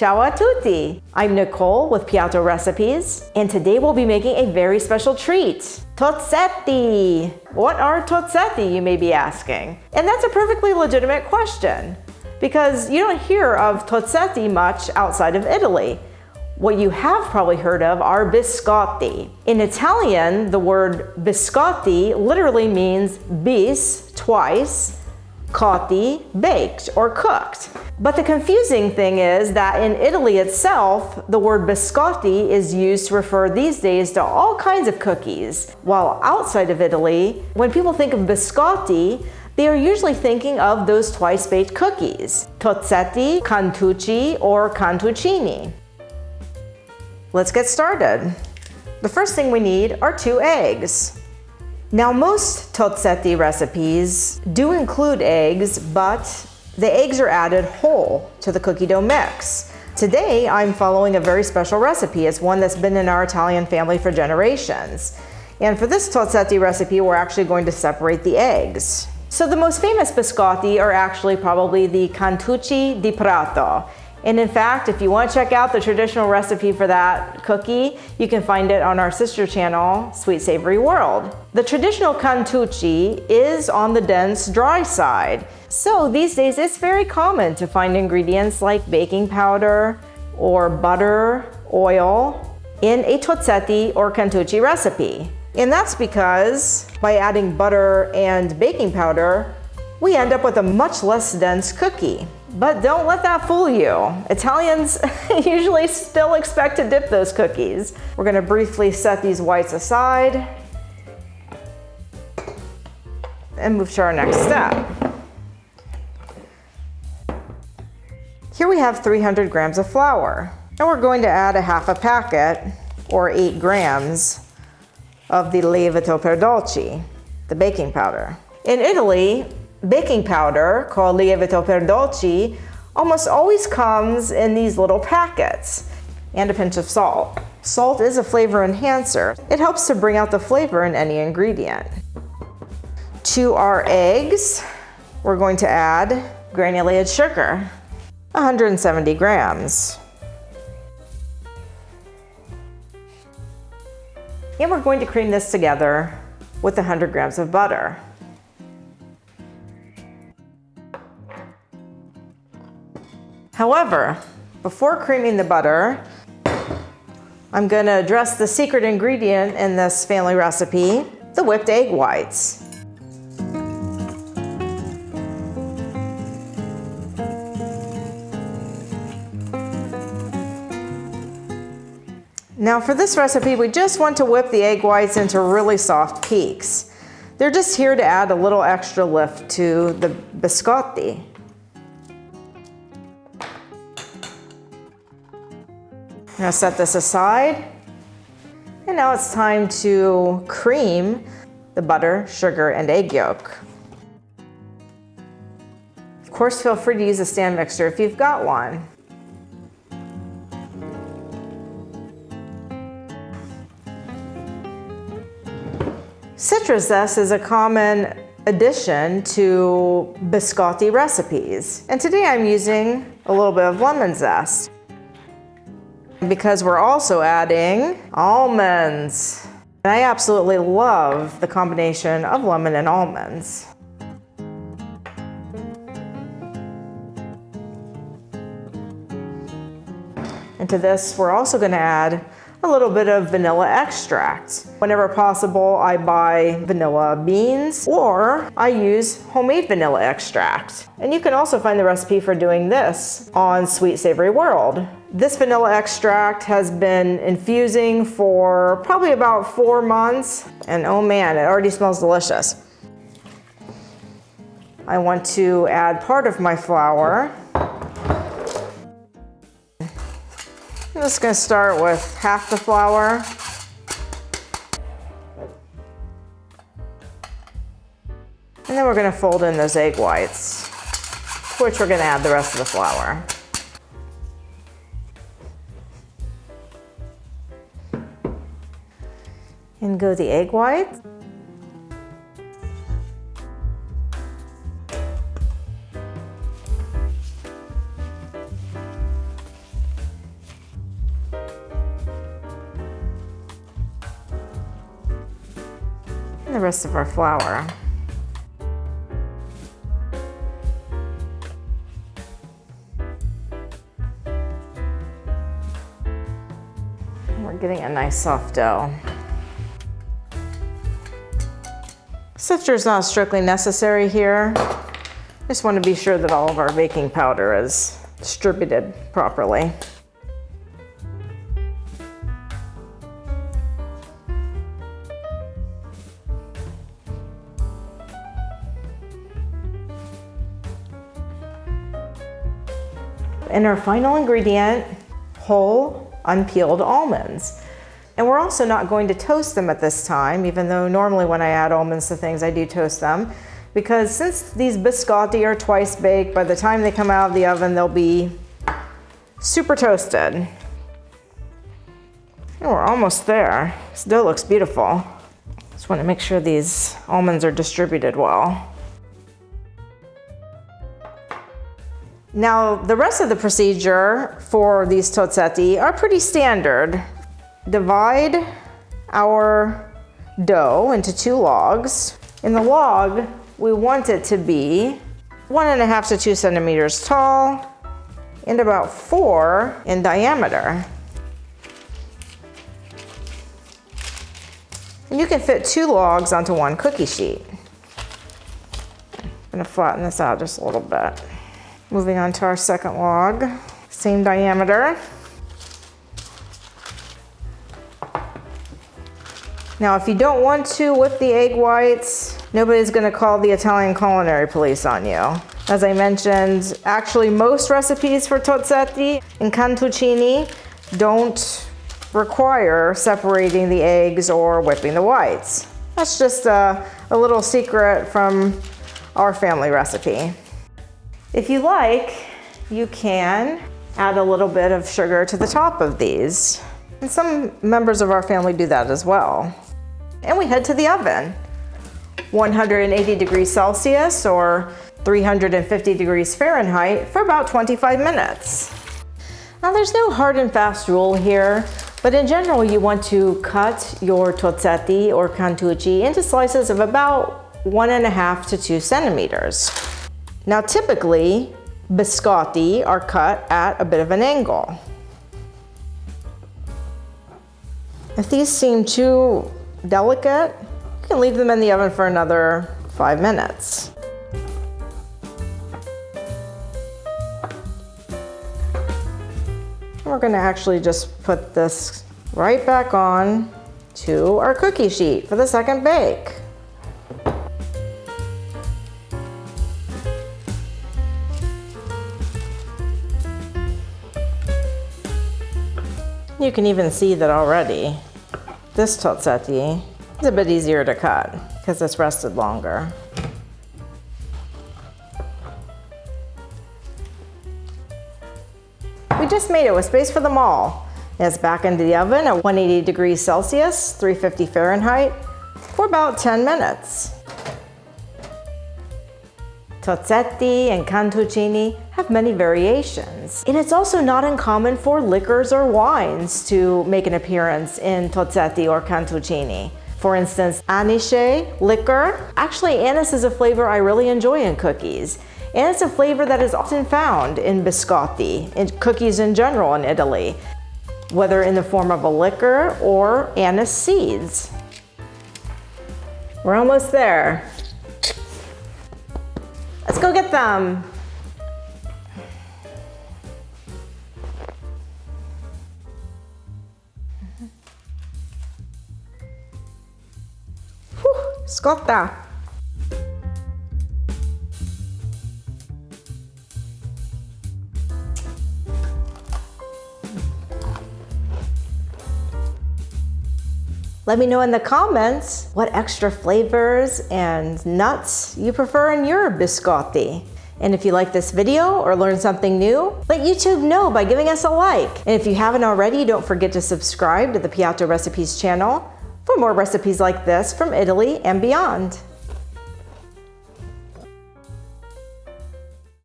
Ciao a tutti! I'm Nicole with Piatto Recipes, and today we'll be making a very special treat. Tozzetti! What are tozzetti, you may be asking? And that's a perfectly legitimate question, because you don't hear of tozzetti much outside of Italy. What you have probably heard of are biscotti. In Italian, the word biscotti literally means bis, twice, cotti, baked or cooked. But the confusing thing is that in Italy itself, the word biscotti is used to refer these days to all kinds of cookies. While outside of Italy, when people think of biscotti, they are usually thinking of those twice-baked cookies, tozzetti, cantucci, or cantuccini. Let's get started. The first thing we need are 2 eggs. Now, most tozzetti recipes do include eggs, but the eggs are added whole to the cookie dough mix. Today, I'm following a very special recipe. It's one that's been in our Italian family for generations. And for this tozzetti recipe, we're actually going to separate the eggs. So the most famous biscotti are actually probably the cantucci di Prato. And in fact, if you want to check out the traditional recipe for that cookie, you can find it on our sister channel, Sweet Savory World. The traditional cantucci is on the dense, dry side. So these days, it's very common to find ingredients like baking powder or butter, oil in a tozzetti or cantucci recipe. And that's because by adding butter and baking powder, we end up with a much less dense cookie. But don't let that fool you. Italians usually still expect to dip those cookies. We're gonna briefly set these whites aside and move to our next step. Here we have 300 grams of flour, and we're going to add a half a packet, or 8 grams, of the lievito per dolci, the baking powder. In Italy, baking powder, called lievito per dolci, almost always comes in these little packets, and a pinch of salt. Salt is a flavor enhancer. It helps to bring out the flavor in any ingredient. To our eggs, we're going to add granulated sugar, 170 grams. And we're going to cream this together with 100 grams of butter. However, before creaming the butter, I'm going to address the secret ingredient in this family recipe, the whipped egg whites. Now for this recipe, we just want to whip the egg whites into really soft peaks. They're just here to add a little extra lift to the biscotti. I'm gonna set this aside, and now it's time to cream the butter, sugar, and egg yolk. Of course, feel free to use a stand mixer if you've got one. Citrus zest is a common addition to biscotti recipes, and today I'm using a little bit of lemon zest, because we're also adding almonds. And I absolutely love the combination of lemon and almonds. And to this, we're also going to add a little bit of vanilla extract. Whenever possible, I buy vanilla beans, or I use homemade vanilla extract. And you can also find the recipe for doing this on Sweet Savory World. This vanilla extract has been infusing for probably about 4 months, and oh man, it already smells delicious. I want to add part of my flour. I'm just going to start with half the flour. And then we're going to fold in those egg whites, to which we're going to add the rest of the flour. In go the egg whites. the rest of our flour. We're getting a nice soft dough. Sifter is not strictly necessary here. Just want to be sure that all of our baking powder is distributed properly. And our final ingredient, whole unpeeled almonds. And we're also not going to toast them at this time, even though normally when I add almonds to things, I do toast them. Because since these biscotti are twice baked, by the time they come out of the oven, they'll be super toasted. And we're almost there. This dough looks beautiful. Just want to make sure these almonds are distributed well. Now, the rest of the procedure for these tozzetti are pretty standard. Divide our dough into 2 logs. In the log, we want it to be 1.5 to 2 centimeters tall and about 4 in diameter. And you can fit 2 logs onto 1 cookie sheet. I'm gonna flatten this out just a little bit. Moving on to our second log, same diameter. Now, if you don't want to whip the egg whites, nobody's gonna call the Italian culinary police on you. As I mentioned, actually most recipes for tozzetti and cantuccini don't require separating the eggs or whipping the whites. That's just a little secret from our family recipe. If you like, you can add a little bit of sugar to the top of these. And some members of our family do that as well. And we head to the oven. 180 degrees Celsius or 350 degrees Fahrenheit for about 25 minutes. Now there's no hard and fast rule here, but in general you want to cut your tozzetti or cantucci into slices of about 1.5 to 2 centimeters. Now typically, biscotti are cut at a bit of an angle. If these seem too delicate, you can leave them in the oven for another 5 minutes. We're gonna actually just put this right back on to our cookie sheet for the second bake. You can even see that already. This tozzetti is a bit easier to cut because it's rested longer. We just made it with space for them all. It's back into the oven at 180 degrees Celsius, 350 Fahrenheit for about 10 minutes. Tozzetti and cantuccini have many variations, and it's also not uncommon for liquors or wines to make an appearance in tozzetti or cantuccini. For instance, anice liquor. Actually, anise is a flavor I really enjoy in cookies, and it's a flavor that is often found in biscotti, in cookies in general in Italy, whether in the form of a liquor or anise seeds. We're almost there. Let's go get them. Scotta. Let me know in the comments what extra flavors and nuts you prefer in your biscotti. And if you like this video or learned something new, let YouTube know by giving us a like. And if you haven't already, don't forget to subscribe to the Piatto Recipes channel for more recipes like this from Italy and beyond.